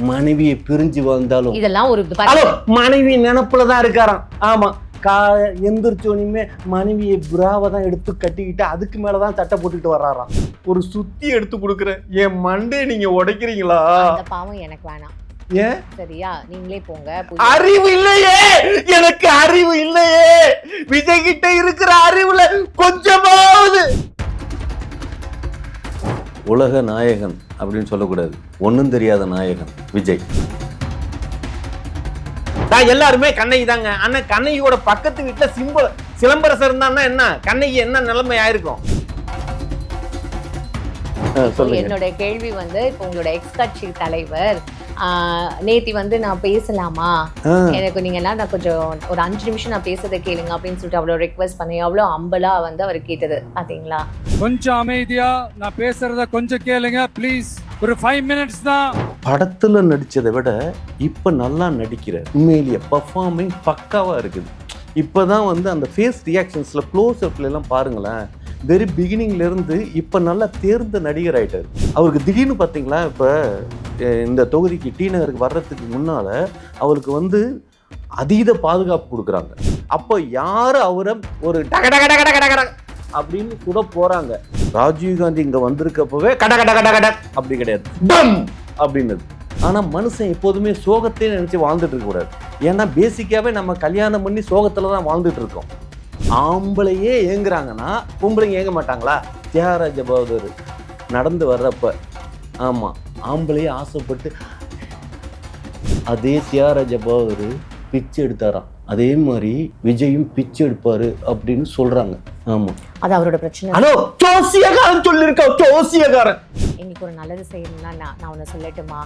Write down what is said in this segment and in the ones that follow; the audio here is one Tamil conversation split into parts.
மனைவியை பிரிஞ்சு வந்தாலும் இதெல்லாம் ஒரு மனைவி நினைப்புலதான் இருக்காராம். ஆமா, எந்திரிச்சோனையுமே மனைவியை புறாவை தான் எடுத்து கட்டிக்கிட்டு அதுக்கு மேலதான் சட்டை போட்டுக்கிட்டு வர்றாராம். ஒரு சுத்தி எடுத்து கொடுக்குறேன், என் மண்டே நீங்க உடைக்கிறீங்களா? பாவம் எனக்கு வேணாம். ஏன்? சரியா, நீங்களே போங்க. அறிவு இல்லையே, எனக்கு அறிவு இல்லையே. விஜய் கிட்ட இருக்கிற அறிவுல கொஞ்சமாவது. உலக நாயகன் அப்படின்னு சொல்லக்கூடாது, ஒன்னும் தெரியாத நாயகன் விஜய். எல்லாருமே கண்ணகி தாங்க. ஆனா கண்ணகியோட பக்கத்து வீட்டுல சிலம்பரசர் இருந்தான்னா என்ன, கண்ணகி என்ன நிலைமை ஆயிருக்கும்? என்னோட கேள்வி வந்து, இப்ப உங்களோட எக்ஸ் கட்சி தலைவர் நேத்தி வந்து நான் பேசலாமா, எனக்கு நீங்க எல்லாம் நான் கொஞ்சம் ஒரு 5 நிமிஷம் நான் பேசுறதை கேளுங்க அப்படின்னு சொல்லிட்டு அவ்வளவு ரெக்வெஸ்ட் பண்ணி அவ்வளவு அம்பலா வந்து அவர் கேட்டது பாத்தீங்களா? கொஞ்சம் அமைதியா நான் பேசுறத கொஞ்சம் கேளுங்க ப்ளீஸ். ஒரு 5 மினிட்ஸ் தான். படத்துல நடிச்சதை விட இப்ப நல்லா நடிக்கிற, உண்மையிலேயே பர்ஃபார்மிங் பக்காவா இருக்குது. இப்பதான் வந்து அந்த ஃபேஸ் ரியாக்ஷன்ஸ்ல க்ளோஸ் அப்ல எல்லாம் பாருங்களேன், வெரி பிகினிங்ல இருந்து இப்ப நல்லா தேர்ந்த நடிகர் ஆயிட்டாரு. அவருக்கு திடீர்னு பாத்தீங்களா, இப்ப இந்த தொகுதிக்கு டி நகருக்கு வர்றதுக்கு முன்னால அவருக்கு வந்து அதீத பாதுகாப்பு கொடுக்குறாங்க. அப்போ யாரு அவரை ஒரு அப்படின்னு கூட போறாங்க. ராஜீவ்காந்தி இங்க வந்திருக்கப்பவே கட கட கட கட அப்படி கிடையாது, அப்படின்னது. ஆனா மனுஷன் எப்போதுமே சோகத்தையே நினைச்சு வாழ்ந்துட்டு இருக்க கூடாது. ஏன்னா பேசிக்காவே நம்ம கல்யாணம் பண்ணி சோகத்துலதான் வாழ்ந்துட்டு இருக்கோம். ஆம்பளையே ஏங்குறாங்கன்னா பொம்பளைங்க ஏங்க மாட்டாங்களா? தியாகராஜ பகதூர் நடந்து வர்றப்ப, ஆமா, ஆம்பளையே ஆசைப்பட்டு அதே தியாகராஜ பகதூர் பிச்சை எடுத்தாராம். அதே மாதிரி விஜயும் பிச்சை எடுப்பாரு அப்படின்னு சொல்றாங்க. ஆமா, அது அவரோட பிரச்சனை. ஹலோ, ஜோசியக்காரன் சொல்லிருக்கா, ஜோசியக்காரன். இன்னைக்கு ஒரு நல்லது செய்யணும்னா நான் ஒண்ணு சொல்லட்டுமா?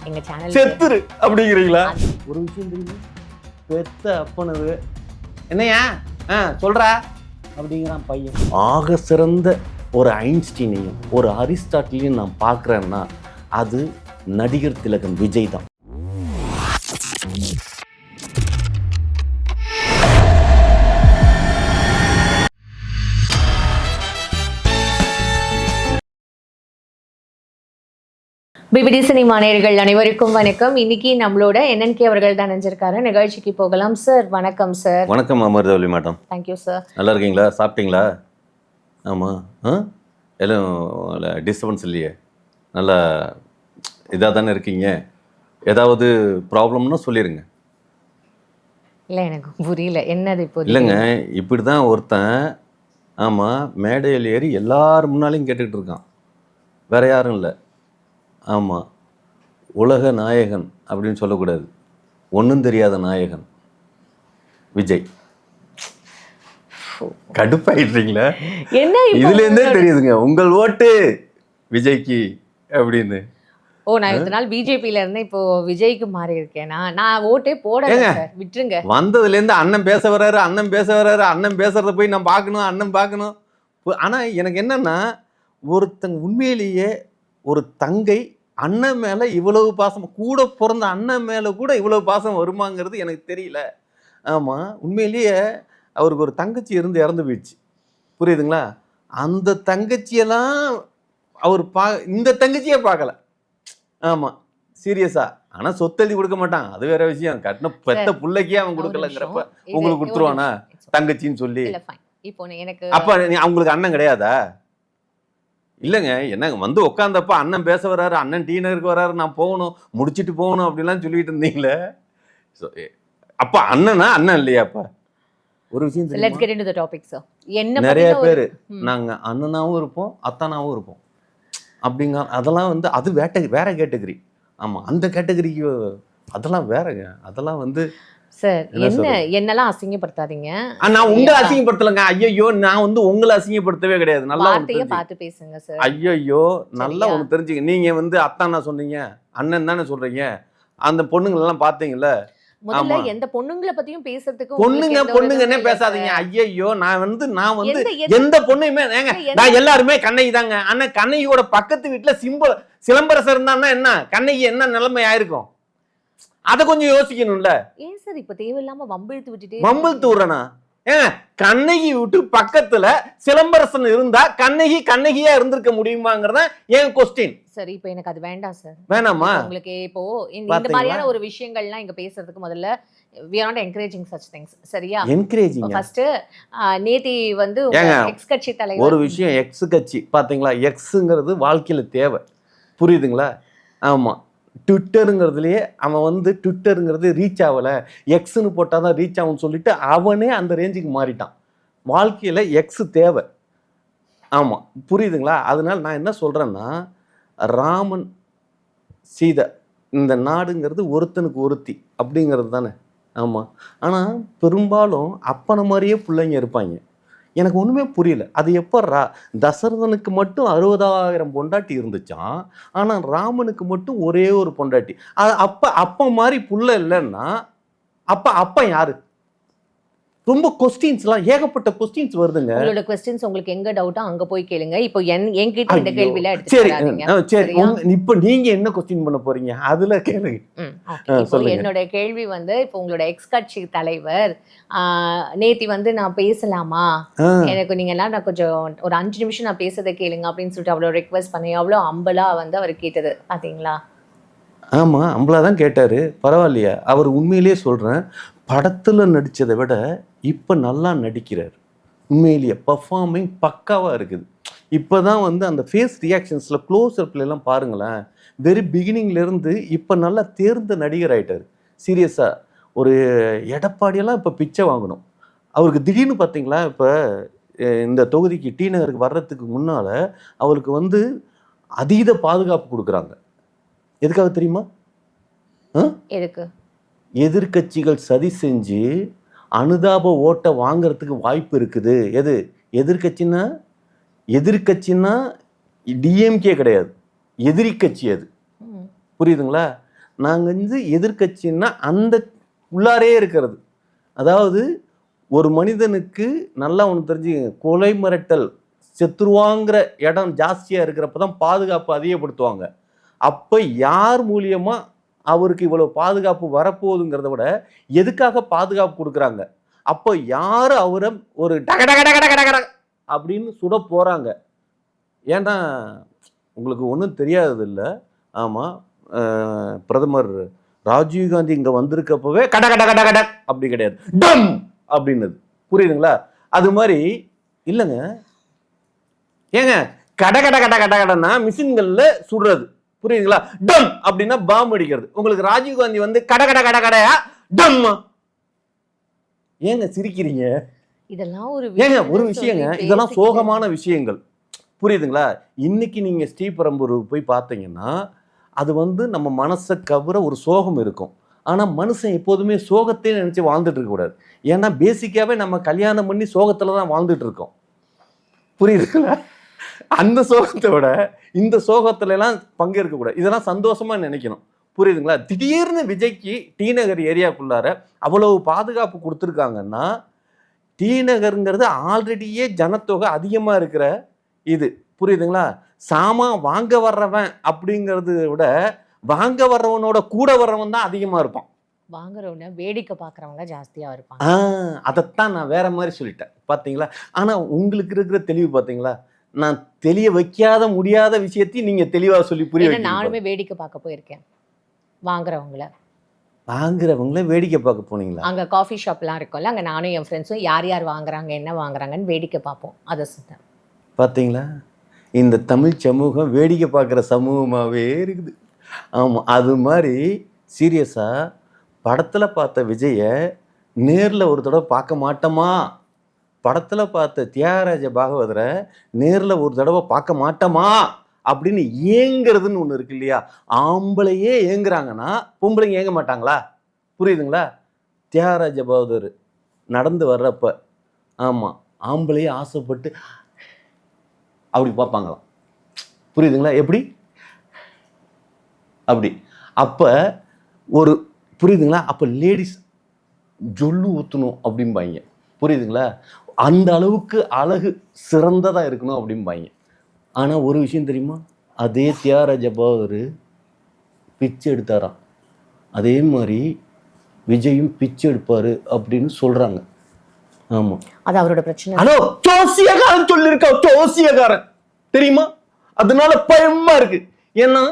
எங்க சேனல் செத்துரு அப்படிங்கிறீங்களா? ஒரு விஷயம் தெரியுமா, பெத்த அப்பனது என்னையா சொல்றா அப்படிங்கிறான் பையன். ஆக சிறந்த ஒரு ஐன்ஸ்டீனையும் ஒரு அரிஸ்டாட்டிலையும் நான் பார்க்குறேன்னா அது நடிகர் திலகம் விஜய் தான். பிபிடி சினிமா நேயர்கள் அனைவருக்கும் வணக்கம். இன்னைக்கு நம்மளோட NNK அவர்கள் தான் நினைஞ்சிருக்காரு. நிகழ்ச்சிக்கு போகலாம். சார் வணக்கம். சார் வணக்கம். அமர்தவல்லி மேடம். Thank you sir. நல்லா இருக்கீங்களா? சாப்பிட்டீங்களா? ஆமாம், எல்லாம் டிஸ்டர்பன்ஸ் இல்லையே, நல்லா இதாக தானே இருக்கீங்க. ஏதாவது ப்ராப்ளம்னா சொல்லிடுங்க. இல்லை, எனக்கு புரியல என்னது இப்போ. இல்லைங்க, இப்படி தான் ஒருத்தன், ஆமாம், மேடையில் ஏறி எல்லார் முன்னாலையும் கேட்டுக்கிட்டு இருக்கான், வேற யாரும் இல்லை. ஆமாம், உலக நாயகன் அப்படின்னு சொல்லக்கூடாது, ஒன்றும் தெரியாத நாயகன் விஜய். கடுப்பாயிடுறீங்களா? என்ன இதுலேருந்தே தெரியுதுங்க உங்கள் ஓட்டு விஜய்க்கு அப்படின்னு. நான் இத்தனை நாள் பிஜேபியில இருந்தேன், இப்போ விஜய்க்கு மாறி இருக்கேனா? நான் ஓட்டே போடல சார், விட்டுருங்க. வந்ததுலேருந்து அண்ணன் பேச வர்றாரு, அண்ணன் பேச வர்றாரு, அண்ணன் பேசுறத போய் நான் பார்க்கணும், அண்ணன் பார்க்கணும். ஆனால் எனக்கு என்னன்னா, ஒருத்தங்க உண்மையிலேயே ஒரு தங்கை அண்ணன் மேலே இவ்வளவு பாசம், கூட பிறந்த அண்ணன் மேலே கூட இவ்வளவு பாசம் வருமாங்கிறது எனக்கு தெரியல. ஆமாம், உண்மையிலேயே அவருக்கு ஒரு தங்கச்சி இறந்து போயிடுச்சு, புரியுதுங்களா? அந்த தங்கச்சியெல்லாம் அவர் இந்த தங்கச்சியே பார்க்கல. ஆமாம், சீரியஸா. ஆனால் சொத்தெழுதி கொடுக்க மாட்டான், அது வேற விஷயம். கட்டின பெத்த பிள்ளைக்கே அவன் கொடுக்கலங்கிறப்ப உங்களுக்கு கொடுத்துருவானா தங்கச்சின்னு சொல்லி? இப்போ எனக்கு அப்ப அவங்களுக்கு அண்ணன் கிடையாதா? இல்லைங்க, என்னங்க வந்து உட்காந்தப்ப அண்ணன் பேச வர்றாரு, அண்ணன் டி நகருக்கு வர்றாரு, நான் போகணும், முடிச்சுட்டு போகணும் அப்படிலாம் சொல்லிட்டு இருந்தீங்களே. அப்ப அண்ணனா அண்ணன் இல்லையா? அப்ப ஒரு விஷயம், let's get into the topic sir. என்ன நிறைய பேர் நாங்க அண்ணனாவும் இருப்போம், அத்தானாவும் இருப்போம் அப்படிங்க. அதெல்லாம் வந்து அது வேற கேட்டகரி. ஆமா, அந்த கேட்டகரிக்கு அதெல்லாம் வேறங்க. அதெல்லாம் வந்து சார் என்னெல்லாம் அசிங்கப்படுத்தாதீங்க. நான் உங்களை அசிங்கப்படுத்தலங்க. ஐயோ, நான் வந்து உங்களை அசிங்கப்படுத்தவே கிடையாது. நல்லா பார்த்து பேசுங்க சார். ஐயோ, நல்லா ஒண்ணு தெரிஞ்சுங்க. நீங்க வந்து அத்தானா சொன்னீங்க, அண்ணன் தானே சொல்றீங்க. அந்த பொண்ணுங்க எல்லாம் பாத்தீங்கல்ல, முதல்ல எந்த பொண்ணுங்களை பத்தியும் பேசுறதுக்கு பொண்ணுங்கன்னே பேசாதீங்க. ஐயோ, நான் வந்து எந்த பொண்ணுமே நான் எல்லாருமே கண்ணகி தாங்க. ஆனா கண்ணகியோட பக்கத்து வீட்டுல சிலம்பரசர் இருந்தான்னா என்ன, கண்ணகி என்ன நிலைமை ஆயிருக்கும்? அத கொஞ்சம் யோசிக்கணும்ல. ஏன் சார் இப்ப தேவையில்லாம வம்பிழுத்து விட்டுட்டே? வம்பிழுத்து விடுறேனா? ஏங்க கண்ணகி விட்டு பக்கத்துல சிலம்பரசன் இருந்தா கண்ணகியா இருந்திருக்க முடியுமாங்கிறத ஏன் கொஸ்டின். சரி, இப்போ எனக்கு அது வேண்டாம் சார். வேணாமா? உங்களுக்கு இப்போ இந்த மாதிரியான ஒரு விஷயங்கள்லாம் இங்க பேசுறதுக்கு முதல்ல we are not encouraging such things. சரியா? என்கரேஜிங். ஃபர்ஸ்ட் நேத்தி வந்து எக்ஸ் கட்சி தலைவர் ஒரு விஷயம், எக்ஸ் கட்சி பாத்தீங்களா, எக்ஸுங்கிறது வாழ்க்கையில தேவை, புரியுதுங்களா? ஆமா, ட்விட்டருங்கிறதுலயே அவன் வந்து ட்விட்டருங்கிறது ரீச் ஆகல, எக்ஸ்ன்னு போட்டாதான் ரீச் ஆகும்னு சொல்லிட்டு அவனே அந்த ரேஞ்சுக்கு மாறிட்டான். வாழ்க்கையில எக்ஸ் தேவை. ஆமா, புரியுதுங்களா? அதனால நான் என்ன சொல்றேன்னா, ராமன் சீதை இந்த நாடுங்கிறது ஒருத்தனுக்கு ஒருத்தி அப்படிங்கிறது தானே. ஆமாம், ஆனால் பெரும்பாலும் அப்பனை மாதிரியே பிள்ளைங்க இருப்பாங்க. எனக்கு ஒன்றுமே புரியல, அது எப்பட்றா தசரதனுக்கு மட்டும் 60,000 பொண்டாட்டி இருந்துச்சான், ஆனால் ராமனுக்கு மட்டும் ஒரே ஒரு பொண்டாட்டி. அது அப்பா மாதிரி புள்ள இல்லைன்னா அப்பா யாரு? ரொம்ப கொஸ்டின்ஸ்லாம் ஏகப்பட்ட கொஸ்டின்ஸ் வருதுங்க. உங்களோட கொஸ்டின்ஸ் உங்களுக்கு எங்க டவுட்டா அங்க போய் கேளுங்க. இப்போ என்கிட்ட இந்த கேள்வியில சரி சரி, இப்போ நீங்க என்ன கொஸ்டின் பண்ண போறீங்க அதுல கேளுங்க. என்னோட கேள்வி வந்து, இப்போ உங்களோட எக்ஸ் கட்சி தலைவர் நேத்தி வந்து நான் பேசலாமா, எனக்கு நீங்க எல்லாம் நான் கொஞ்சம் ஒரு 5 நிமிஷம் நான் பேசுறதை கேளுங்க அப்படின்னு சொல்லிட்டு அவ்வளோ ரெக்வஸ்ட் பண்ணி அவ்வளோ அம்பலா வந்து அவர் கேட்டது பாத்தீங்களா? ஆமாம், அம்பலா தான் கேட்டார். பரவாயில்லையா? அவர் உண்மையிலேயே சொல்கிறேன், படத்தில் நடித்ததை விட இப்போ நல்லா நடிக்கிறார். உண்மையிலேயே பர்ஃபார்மிங் பக்காவாக இருக்குது. இப்போ தான் வந்து அந்த ஃபேஸ் ரியாக்ஷன்ஸில் க்ளோஸ்அப்லாம் பாருங்களேன், வெரி பிகினிங்லேருந்து இப்போ நல்லா தேர்ந்த நடிகர் ஆகிட்டார். சீரியஸாக ஒரு எடப்பாடியெல்லாம் இப்போ பிச்சை வாங்கணும் அவருக்கு. திடீர்னு பார்த்தீங்களா, இப்போ இந்த தொகுதிக்கு டி நகருக்கு வர்றதுக்கு முன்னால் அவருக்கு வந்து அதீத பாதுகாப்பு கொடுக்குறாங்க. எதுக்காக தெரியுமா? எதுக்கு? எதிர்கட்சிகள் சதி செஞ்சு அனுதாப ஓட்டை வாங்கிறதுக்கு வாய்ப்பு இருக்குது. எதிர்கட்சின்னா டிஎம்கே கிடையாது, எதிரி கட்சி. அது புரியுதுங்களா? நாங்கள் வந்து எதிர்கட்சின்னா அந்த உள்ளாரே இருக்கிறது. அதாவது ஒரு மனிதனுக்கு நல்லா ஒன்று தெரிஞ்சு, கொலை மிரட்டல் செத்துருவாங்கிற இடம் ஜாஸ்தியாக இருக்கிறப்ப தான் பாதுகாப்பு அதிகப்படுத்துவாங்க. அப்போ யார் மூலியமாக அவருக்கு இவ்வளோ பாதுகாப்பு வரப்போகுதுங்கிறத விட எதுக்காக பாதுகாப்பு கொடுக்குறாங்க, அப்போ யார் அவரை ஒரு டக அப்படின்னு சுட போகிறாங்க. ஏன்னா உங்களுக்கு ஒன்றும் தெரியாது இல்லை. ஆமாம், பிரதமர் ராஜீவ்காந்தி இங்கே வந்திருக்கப்பவே கட அப்படி கிடையாது, டம் அப்படின்னது. புரியுதுங்களா? அது மாதிரி இல்லைங்க. ஏங்க கடன்னா மிஷின்களில் சுடுறது, புரியுதுங்களா? டம் அப்படின்னா பாம்பு அடிக்கிறது. உங்களுக்கு ராஜீவ்காந்தி வந்து கடையா டம். ஏங்க சிரிக்கிறீங்க? இதெல்லாம் ஒரு விஷயங்க, இதெல்லாம் சோகமான விஷயங்கள், புரியுதுங்களா? இன்னைக்கு நீங்க ஸ்ரீபெரும்பூர் போய் பார்த்தீங்கன்னா அது வந்து நம்ம மனசை கவர ஒரு சோகம் இருக்கும். ஆனா மனுஷன் எப்போதுமே சோகத்தையே நினைச்சு வாழ்ந்துட்டு இருக்க கூடாது. ஏன்னா பேசிக்காவே நம்ம கல்யாணம் பண்ணி சோகத்துல தான் வாழ்ந்துட்டு இருக்கோம், புரியுதுங்களா? அந்த சோகத்தை விட இந்த சோகத்துல எல்லாம் பங்கேற்க கூடாது. இதெல்லாம் சந்தோஷமா நினைக்கணும், புரியுதுங்களா? திடீர்னு விஜய்க்கு டி நகர் ஏரியாக்குள்ளார அவ்வளவு பாதுகாப்பு கொடுத்துருக்காங்கன்னா, டி நகருங்கிறது ஆல்ரெடியே ஜனத்தொகை அதிகமா இருக்கிற இது, புரியுதுங்களா? சாமான் வாங்க வர்றவன் அப்படிங்கிறத விட வாங்க வர்றவனோட கூட வர்றவன் தான் அதிகமா இருப்பான். வாங்குறவன வேடிக்கை பார்க்குறவங்க ஜாஸ்தியா இருப்பாங்க. அதைத்தான் நான் வேற மாதிரி சொல்லிட்டேன், பார்த்தீங்களா? ஆனா உங்களுக்கு இருக்கிற தெளிவு பார்த்தீங்களா? நான் தெளிய வைக்காத முடியாத விஷயத்தையும் நீங்க தெளிவா சொல்லி புரிய வைக்க. நானுமே வேடிக்கை பார்க்க போயிருக்கேன். வாங்குறவங்கள வேடிக்கை பார்க்க போனீங்களா? அங்க காஃபி ஷாப்லாம் இருக்கும்ல, அங்க நானும் என் ஃப்ரெண்ட்ஸும் யார் யார் வாங்குறாங்க என்ன வாங்குறாங்கன்னு வேடிக்கை பார்ப்போம். அதை சொல்றேன். பார்த்தீங்களா? இந்த தமிழ் சமூகம் வேடிக்கை பார்க்குற சமூகமாகவே இருக்குது. ஆமாம், அது மாதிரி சீரியஸாக படத்தில் பார்த்த விஜயை நேரில் ஒரு தடவை பார்க்க மாட்டோமா, படத்தில் பார்த்த தியாகராஜ பாகவதரை நேரில் ஒரு தடவை பார்க்க மாட்டோமா அப்படின்னு ஏங்குறதுன்னு ஒன்று இருக்கு இல்லையா? ஆம்பளையே ஏங்குறாங்கன்னா பொம்பளைங்க ஏங்க மாட்டாங்களா? புரியுதுங்களா? தியாகராஜ பாகவதர் நடந்து வர்றப்ப ஆமாம் ஆம்பளையே ஆசைப்பட்டு அப்படி பார்ப்பாங்களாம், புரியுதுங்களா? எப்படி அப்படி அப்போ ஒரு புரியுதுங்களா? அப்போ லேடிஸ் ஜொல்லு ஊற்றணும் அப்படிம்பாங்க, புரியுதுங்களா? அந்த அளவுக்கு அழகு சிறந்ததாக இருக்கணும் அப்படிம்பாங்க. ஆனால் ஒரு விஷயம் தெரியுமா? அதே தியாகராஜ பாகவதர் பிச்சை எடுத்தாராம், அதே மாதிரி விஜயும் பிச்சை எடுப்பார் அப்படின்னு சொல்கிறாங்க. ஆமா, அது அவரோட பிரச்சனை. ஹலோ, ஜோசியக்காரன் சொல்லியிருக்க, ஜோசியக்காரன் தெரியுமா? அதனால பயமா இருக்கு. ஏன்னா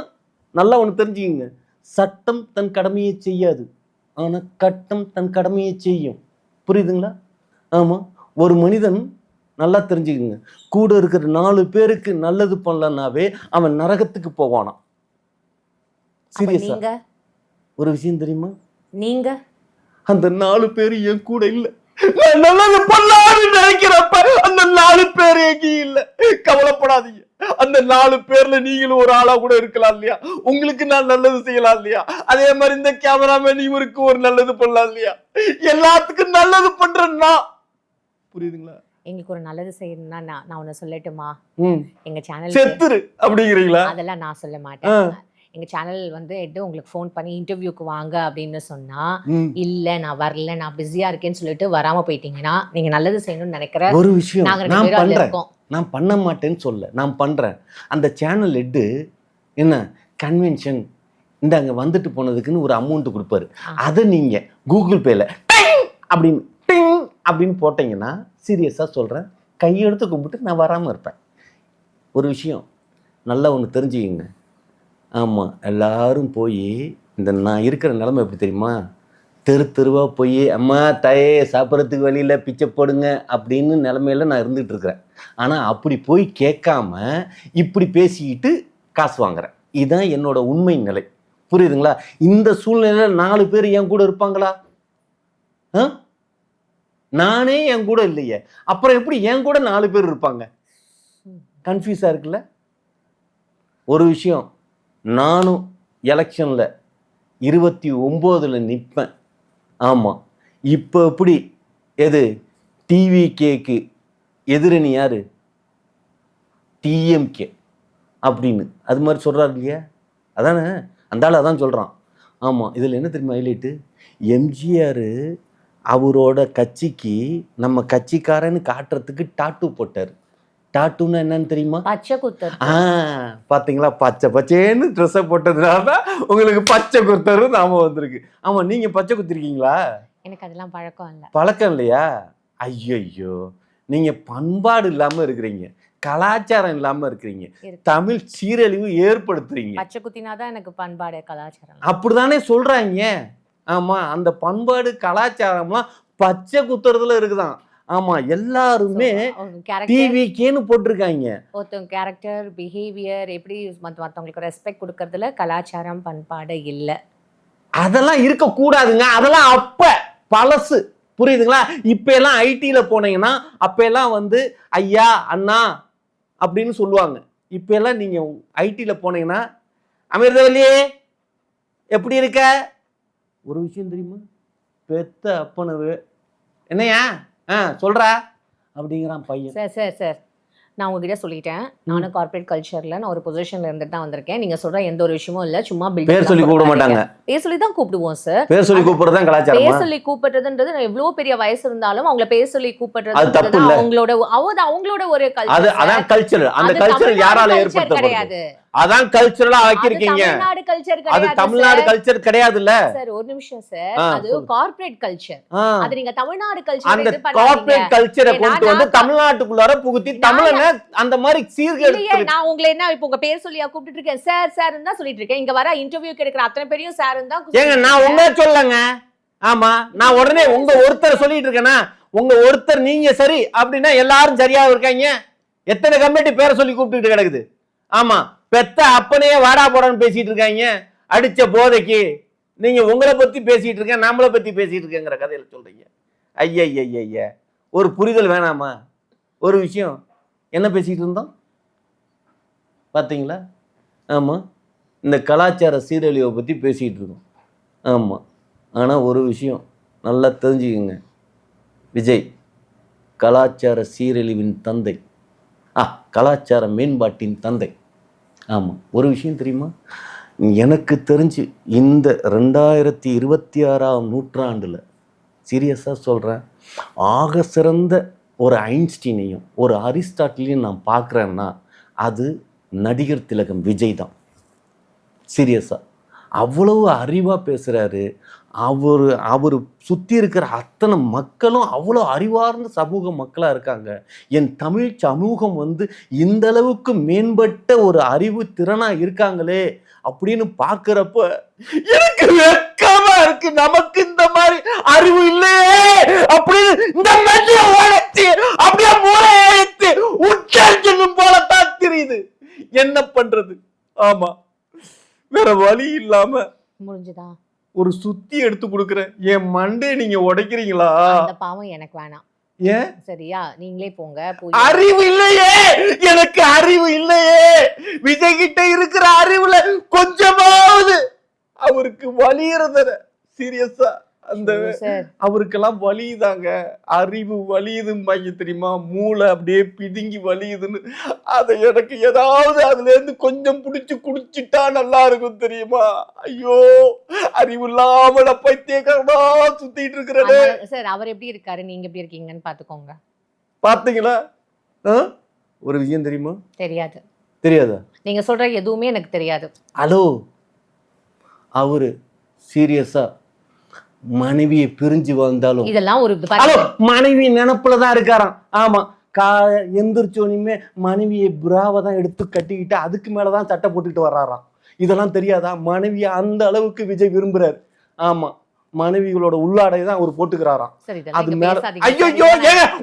நல்லா ஒண்ணு தெரிஞ்சுக்கங்க, சட்டம் தன் கடமையை செய்யாது, ஆனா கட்டம் தன் கடமையை செய்யும். புரியுதுங்களா? ஆமா, ஒரு மனிதன் நல்லா தெரிஞ்சுக்கங்க, கூட இருக்கிற 4 பேருக்கு நல்லது பண்ணலனாவே அவன் நரகத்துக்கு போவானாம். சீரியஸா நீங்க ஒரு விஷயம் தெரியுமா? நீங்க அந்த 4 பேரு என் கூட இல்ல. நான் நல்லது பண்ணலாம்னு நினைக்கிறப்ப அந்த 4 பேர் எங்கேயும் இல்ல. கவலைப்படாதீங்க, அந்த 4 பேர்ல நீங்களும் ஒரு ஆளா கூட இருக்கலாம் இல்லையா? உங்களுக்கு நான் நல்லது செய்யலாம் இல்லையா? அதே மாதிரி இந்த கேமராமேன் இவருக்கு ஒரு நல்லது பண்ணலாம் இல்லையா? எல்லாத்துக்கும் நல்லது பண்றேன்னா, புரியுதுங்களா? எங்களுக்கு ஒரு நல்லது செய்யணும்னா நான் ஒண்ணு சொல்லட்டுமா? எங்க சேனல் செத்துரு அப்படிங்கிறீங்களா? அதெல்லாம் நான் சொல்ல மாட்டேன். எங்க சேனல் வந்து உங்களுக்கு ஃபோன் பண்ணி இன்டர்வியூக்கு வாங்க அப்படின்னு சொன்னா, இல்ல நான் வரல, நான் பிஸியா இருக்கேன்னு சொல்லிட்டு வராம போயிட்டீங்கன்னா, நீங்க நல்லது செய்யணும்னு நினைக்கிற ஒரு விஷயம் நாங்க 2 நான் பேரும் அதுல பண்றேன். இருக்கோம். நான் பண்ண மாட்டேன்னு சொல்ல, நான் பண்றேன். அந்த சேனல் ஹெட்டு என்ன கன்வென்ஷன் இந்தாங்க வந்துட்டு போனதுக்குன்னு ஒரு அமௌண்ட் கொடுப்பாரு. அதை நீங்க கூகுள் பேல அப்படின்னு போட்டீங்கன்னா, சீரியஸா சொல்றேன், கையெடுத்து கும்பிட்டு நான் வராம இருப்பேன். ஒரு விஷயம் நல்லா ஒன்று தெரிஞ்சுக்கிங்க. ஆமாம், எல்லாரும் போய் இந்த நான் இருக்கிற நிலைமை எப்படி தெரியுமா? தெருவாக போய் அம்மா தாயே சாப்பிட்றதுக்கு வழியில் பிச்சை போடுங்க அப்படின்னு நிலமையில நான் இருந்துகிட்டு இருக்கிறேன். ஆனால் அப்படி போய் கேட்காம இப்படி பேசிக்கிட்டு காசு வாங்குறேன். இதுதான் என்னோட உண்மை நிலை. புரியுதுங்களா? இந்த சூழ்நிலையில் 4 பேர் என் கூட இருப்பாங்களா? நானே என் கூட இல்லையே, அப்புறம் எப்படி என் கூட 4 பேர் இருப்பாங்க? கன்ஃபியூஸாக இருக்குல்ல? ஒரு விஷயம், நானும் எலெக்ஷனில் 29ல் நிற்பேன். ஆமாம், இப்போ எப்படி எது டிவிகேக்கு எதிரணி யாரு? டிஎம்கே அப்படின்னு அது மாதிரி சொல்கிறாரு இல்லையா? அதானே அந்த ஆள் அதான் சொல்கிறான். ஆமாம், இதில் என்ன தெரியுமா ஹைலைட்டு? எம்ஜிஆர் அவரோட கட்சிக்கு நம்ம கட்சிக்காரன்னு காட்டுறதுக்கு டாட்டூ போட்டார். டாட்டூன்னா என்னன்னு தெரியுமா? பச்சை குத்தர். பாத்தீங்களா, பச்சேன்னு ட்ரெஸ்ஸை போட்டதுனால தான் உங்களுக்கு பச்சை குத்தர் நாம வந்திருக்கு. ஆமா, நீங்க பச்சை குத்திருக்கீங்களா? எனக்கு அதெல்லாம் பழக்கம் இல்லை. பழக்கம் இல்லையா? ஐயோ, நீங்க பண்பாடு இல்லாம இருக்கிறீங்க, கலாச்சாரம் இல்லாம இருக்கிறீங்க, தமிழ் சீரழிவு ஏற்படுத்துறீங்க. பச்சை குத்தினாதான் எனக்கு பண்பாடு கலாச்சாரம் அப்படிதானே சொல்றாங்க. ஆமா, அந்த பண்பாடு கலாச்சாரம்லாம் பச்சை குத்துறதுல இருக்குதான். ஆமா, எல்லாருமே டிவிக்கேன்னு போட்டிருக்காங்க. ஒருத்தவங்க கேரக்டர் பிஹேவியர் எப்படி மற்றவங்களுக்கு ரெஸ்பெக்ட் கொடுக்கறதுல கலாச்சாரம் பண்பாடு இல்லை. அதெல்லாம் இருக்கக்கூடாதுங்க. அதெல்லாம் அப்ப பழசு. புரியுதுங்களா? இப்ப எல்லாம் ஐடில போனீங்கன்னா அப்ப எல்லாம் வந்து ஐயா அண்ணா அப்படின்னு சொல்லுவாங்க. இப்ப எல்லாம் நீங்க ஐடில போனீங்கன்னா அமிர்தவல்லியே எப்படி இருக்க? ஒரு விஷயம் தெரியுமா? பெத்த அப்பனவே என்னையா சொல்றா அப்படிங்கிறான் பையன். சார் நான் உங்ககிட்ட சொல்லிட்டேன், நானும் கார்பரேட் கல்ச்சர்ல நான் ஒரு பொசிஷன்ல இருந்துட்டு தான் வந்திருக்கேன். நீங்க சொல்ற எந்த ஒரு விஷயமும் இல்ல, சும்மா பேர் சொல்லி கூப்பிட மாட்டாங்க. பேர் சொல்லி தான் கூப்பிடுவோம் சார். பேர் சொல்லி கூப்பிடுறது தான் கலாச்சாரம். பேர் சொல்லி கூப்பிடுறதுன்றது எவ்வளவு பெரிய வயசு இருந்தாலும் அவங்கள பேர் சொல்லி கூப்பிடுறது அவங்களோட ஒரு கல்ச்சர். அதான் கல்ச்சர். அந்த கல்ச்சர் யாரால ஏற்படுத்தப்பட்டது? அதான் கல்ச்சரலா ஆக்கிருக்கீங்க. அது தமிழ்நாடு கல்ச்சர் கிடையாதுல்ல சார். ஒரு நிமிஷம் சார், அது கார்ப்பரேட் கல்ச்சர். அது நீங்க தமிழ்நாடு கல்ச்சர். அந்த கார்ப்பரேட் கல்ச்சரை கொண்டு வந்து தமிழ்நாட்டுக்குள்ளார புகுத்தி தமிழன அந்த மாதிரி சீர்கேடு. நான் உங்களை என்ன இப்போ உங்க பேர் சொல்லியா கூப்பிட்டு இருக்கேன்? சார் சார் தான் சொல்லிட்டு இருக்கேன். இங்க வர இன்டர்வியூ கிடைக்கிற அத்தனை பேரையும் சார் தான். ஏங்க, நான் உங்க சொல்லங்க. ஆமா, நான் உடனே உங்க ஒருத்தர் சொல்லிட்டு இருக்கேனா? உங்க ஒருத்தர் நீங்க சரி அப்படின்னா எல்லாரும் சரியா இருக்காங்க. எத்தனை கமிட்டி பேரை சொல்லி கூப்பிட்டு கிடக்குது. ஆமா, பெத்த அப்பனையே வாடா போடான்னு பேசிட்டு இருக்காங்க. அடிச்ச போதைக்கு நீங்க உங்களை பத்தி பேசிட்டு இருக்க, நம்மளை பத்தி பேசிட்டு இருக்கேங்கிற கதையில சொல்றீங்க. ஐயா, ஒரு புரிதல் வேணாமா? ஒரு விஷயம் என்ன பேசிட்டு இருந்தோம் பாத்தீங்களா? ஆமா, இந்த கலாச்சார சீரழிவை பத்தி பேசிட்டு இருக்கோம். ஆமா, ஆனா ஒரு விஷயம் நல்லா தெரிஞ்சுக்கங்க, விஜய் கலாச்சார சீரழிவின் தந்தை, கலாச்சார மேம்பாட்டின் தந்தை. ஆமாம், ஒரு விஷயம் தெரியுமா? எனக்கு தெரிஞ்சு இந்த 2026ஆம் நூற்றாண்டில் சீரியஸாக சொல்கிறேன், ஆக சிறந்த ஒரு ஐன்ஸ்டீனையும் ஒரு அரிஸ்டாட்டிலையும் நான் பார்க்குறேன்னா அது நடிகர் திலகம் விஜய் தான். சீரியஸாக அவ்வளவு அறிவாக பேசுகிறாரு. அவர் சுற்றி இருக்கிற அத்தனை மக்களும் அவ்வளோ அறிவார்ந்த சமூக மக்களாக இருக்காங்க. என் தமிழ் சமூகம் வந்து இந்த அளவுக்கு மேம்பட்ட ஒரு அறிவு திறனாக இருக்காங்களே அப்படின்னு பார்க்குறப்ப எனக்கு வெக்கமா இருக்கு. நமக்கு இந்த மாதிரி அறிவு இல்லையே அப்படின்னு இந்த மெட்டிய உடைச்சு அப்படியே மூளையை எடுத்து உட்கார்ந்து போலத்தான் தெரியுது. என்ன பண்றது? ஆமா, வேற வழி இல்லாம முடிஞ்சுதா ஒரு சுத்தி எடுத்து கொடுக்குறேன். என் மண்டே நீங்க உடைக்கிறீங்களா? அந்த பாவம் எனக்கு வேணாம். ஏன்? சரியா, நீங்களே போங்க. அறிவு இல்லையே, எனக்கு அறிவு இல்லையே. விஜய் கிட்ட இருக்கிற அறிவுல கொஞ்சமாவது அவருக்கு வலியுறத சீரியஸா அந்த அவருக்கெல்லாம் வலியுதாங்க. அறிவு வலியுதும்பாங்க தெரியுமா? மூளை அப்படியே பிதுங்கி வலியுதுன்னு. அதை எனக்கு ஏதாவது அதுல இருந்து கொஞ்சம் பிடிச்சு குடிச்சிட்டா நல்லா இருக்கும் தெரியுமா? ஐயோ, அறிவு இல்லாம பைத்தியக்காரனா சுத்திட்டு இருக்கிறது. சார், அவர் எப்படி இருக்காரு, நீங்க எப்படி இருக்கீங்கன்னு பாத்துக்கோங்க. பாத்தீங்களா? ஒரு விஷயம் தெரியுமா? தெரியாது. தெரியாதா? நீங்க சொல்ற எதுவுமே எனக்கு தெரியாது. ஹலோ, அவரு சீரியஸா மனைவியை பிரிஞ்சு வந்தாலும் இதெல்லாம் ஒரு மனைவி நினைப்புலதான் இருக்காராம். ஆமா, எந்திரிச்சோனையுமே மனைவியை புறாவை தான் எடுத்து கட்டிக்கிட்டு அதுக்கு மேலதான் சட்டை போட்டுக்கிட்டு வர்றாராம். இதெல்லாம் தெரியாதா? மனைவியை அந்த அளவுக்கு விஜய் விரும்புறாரு. ஆமா, மனைவிகளோட உள்ளாடையை தான் அவர் போட்டுக்கிறாராம். அது மேல ஐயோ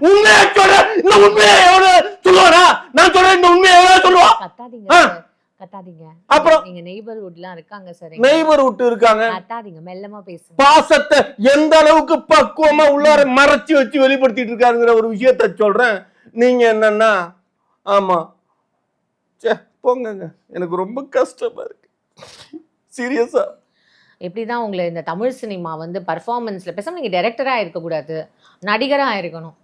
உண்மையா சொல்ற, இந்த உண்மையை எவ்வளவு சொல்லுவாரா? நான் சொல்றேன், இந்த உண்மையை எவ்வளவு சொல்லுவா? கத்தாதீங்க. அப்புறம் நீங்க நெய்பர்ஹுட்லாம் இருக்காங்க சார். நெய்பர்ஹுட் இருக்காங்க. கத்தாதீங்க, மெல்லமா பேசுங்க. பாசத்தை எந்த அளவுக்கு பக்குவமா உள்ளார மறைச்சு வச்சு வெளிப்படுத்திட்டு இருக்காருங்கிற ஒரு விஷயத்த சொல்றேன். நீங்க என்னன்னா ஆமா போங்க, எனக்கு ரொம்ப கஷ்டமா இருக்கு சீரியஸா. எப்படிதான் உங்களை இந்த தமிழ் சினிமா வந்து பர்ஃபார்மன்ஸ்ல பேசாம நீங்க டைரக்டரா இருக்க கூடாது, நடிகரா இருக்கணும்.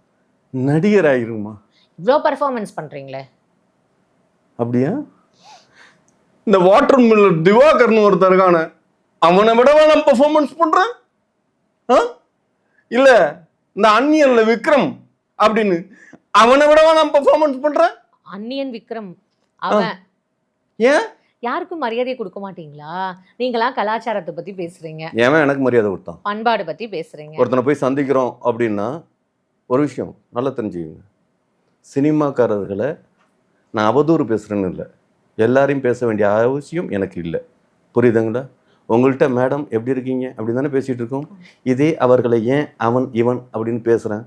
நடிகர் ஆயிருமா? இவ்வளோ பர்ஃபார்மன்ஸ் பண்றீங்களே. அப்படியா? இந்த வாட்டர் மில்லர் திவாகர்னு ஒருத்தர் இருக்கான, அவனை விடவா நான் பெர்ஃபார்மன்ஸ் பண்றேன்? இல்ல இந்த அன்னியன்ல விக்ரம் அப்படின்னு அவனை விடவா நான் பெர்ஃபார்மன்ஸ் பண்றேன்? அன்னியன் விக்ரம் அவன் ஏன் யாருக்கும் மரியாதை கொடுக்க மாட்டீங்களா? நீங்களா கலாச்சாரத்தை பத்தி பேசுறீங்க, ஏன் எனக்கு மரியாதை கொடுத்தான்? பண்பாடு பத்தி பேசுறீங்க. ஒருத்தனை போய் சந்திக்கிறோம் அப்படின்னா ஒரு விஷயம் நல்லா தெரிஞ்சுக்கங்க. சினிமாக்காரர்களை நான் அவதூறு பேசுறேன்னு இல்லை, எல்லாரையும் பேச வேண்டிய அவசியம் எனக்கு இல்லை. புரியுதுங்களா? உங்கள்கிட்ட மேடம் எப்படி இருக்கீங்க அப்படின்னு தானே பேசிகிட்டு இருக்கோம். இதே அவர்களை ஏன் அவன் இவன் அப்படின்னு பேசுகிறேன்.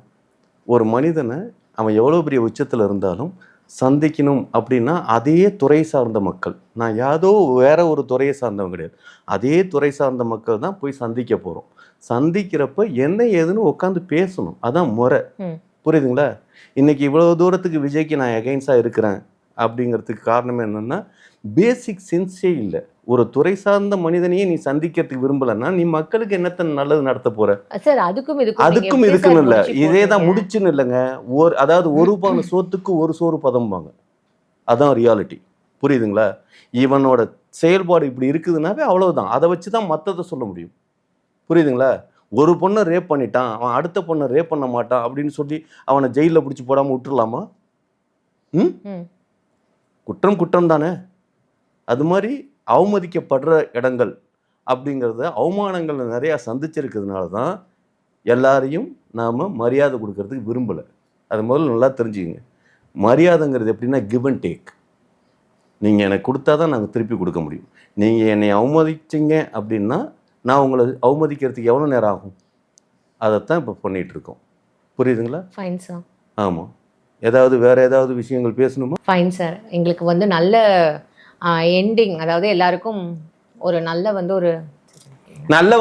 ஒரு மனிதனை அவன் எவ்வளோ பெரிய உச்சத்தில் இருந்தாலும் சந்திக்கணும் அப்படின்னா அதே துறை சார்ந்த மக்கள், நான் யாதோ வேற ஒரு துறையை சார்ந்தவங்க கிடையாது, அதே துறை சார்ந்த மக்கள் தான் போய் சந்திக்க போகிறோம். சந்திக்கிறப்ப என்ன ஏதுன்னு உட்காந்து பேசணும், அதான் முறை. புரியுதுங்களா? இன்னைக்கு இவ்வளோ தூரத்துக்கு விஜய்க்கு நான் எகைன்ஸாக இருக்கிறேன் அப்படிங்கிறதுக்கு காரணம் என்னன்னா, பேசிக் சென்ஸே இல்லை. ஒரு துறை சார்ந்த மனிதனையே நீ சந்திக்கிறதுக்கு விரும்பலன்னா நீ மக்களுக்கு என்னத்த நல்லது நடத்த போற? சார், அதுக்கும் இருக்குன்னு இல்லை, இதே தான் முடிச்சுன்னு இல்லைங்க. அதாவது ஒரு பான சோத்துக்கு ஒரு சோறு பதம்பாங்க, அதான் ரியாலிட்டி. புரியுதுங்களா? இவனோட செயல்பாடு இப்படி இருக்குதுன்னாவே அவ்வளவுதான், அதை வச்சு தான் மற்றதை சொல்ல முடியும். புரியுதுங்களா? ஒரு பொண்ணை ரேப் பண்ணிட்டான், அவன் அடுத்த பொண்ணை ரேப் பண்ண மாட்டான் அப்படின்னு சொல்லி அவனை ஜெயிலில் பிடிச்சி போடாமல் விட்டுடலாமா? குற்றம் தானே. அது மாதிரி அவமதிக்கப்படுற இடங்கள் அப்படிங்கிறத அவமானங்கள் நிறையா சந்திச்சிருக்கிறதுனால தான் எல்லாரையும் நாம் மரியாதை கொடுக்கறதுக்கு விரும்பலை. அது முதல்ல நல்லா தெரிஞ்சுக்கங்க. மரியாதைங்கிறது எப்படின்னா கிவ் அண்ட் டேக். நீங்கள் எனக்கு கொடுத்தா தான் நாங்கள் திருப்பி கொடுக்க முடியும். நீங்கள் என்னை அவமதிச்சிங்க அப்படின்னா நான் உங்களை அவமதிக்கிறதுக்கு எவ்வளோ நேரம் ஆகும்? அதைத்தான் இப்போ பண்ணிகிட்ருக்கோம். புரியுதுங்களா? Fine sir. ஆமாம். ஏதாவது வேறு ஏதாவது விஷயங்கள் பேசணுமா? Fine sir. எங்களுக்கு வந்து நல்ல எண்டிங், அதாவது எல்லாருக்கும் ஒரு நல்ல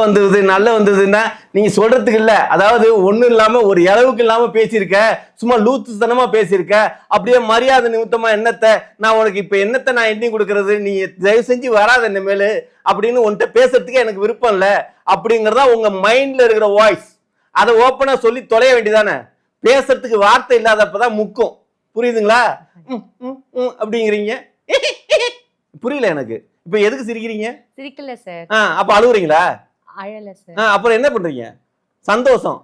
வந்ததுன்னா நீங்கள் சொல்கிறதுக்கு இல்லை, அதாவது ஒன்றும் இல்லாமல் ஒரு அளவுக்கு இல்லாமல் பேசியிருக்க, சும்மா லூத்துத்தனமாக பேசியிருக்க, அப்படியே மரியாதை நிமித்தமாக என்னத்தை நான் உனக்கு இப்போ என்னத்தை நான் எண்ணி கொடுக்கறது, நீ தயவு செஞ்சு வராத என்ன மேலு அப்படின்னு உன்கிட்ட பேசுறதுக்கு எனக்கு விருப்பம் இல்லை அப்படிங்கிறதா உங்கள் மைண்டில் இருக்கிற வாய்ஸ். அதை ஓப்பனாக சொல்லி தொலைய வேண்டியதானே. பேசுறதுக்கு வார்த்தை இல்லாதப்பதான் முக்கும். புரியுதுங்களா? அப்படிங்கிறீங்க. புரியல எனக்கு. இப்ப எதுக்கு சிரிக்கிறீங்க? சிரிக்கல சார். அப்ப அழுவுறீங்களா? அழல சார். அப்புறம் என்ன பண்றீங்க? சந்தோஷம்.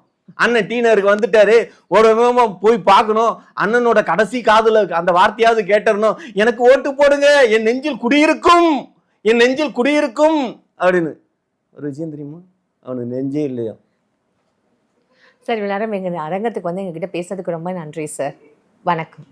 அண்ணன் டீனருக்கு வந்துட்டாரு, ஒரு விதமா போய் பார்க்கணும், அண்ணனோட கடைசி காதுல அந்த வார்த்தையாவது கேட்டறணும், எனக்கு ஓட்டு போடுங்க, என் நெஞ்சில் குடியிருக்கும் அப்படின்னு ஒரு விஷயம் தெரியுமா, அவனுக்கு நெஞ்சே இல்லையா. சார் இவ்வளோ நேரம் எங்கள் அரங்கத்துக்கு வந்து எங்ககிட்ட பேசுறதுக்கு ரொம்ப நன்றி சார். வணக்கம்.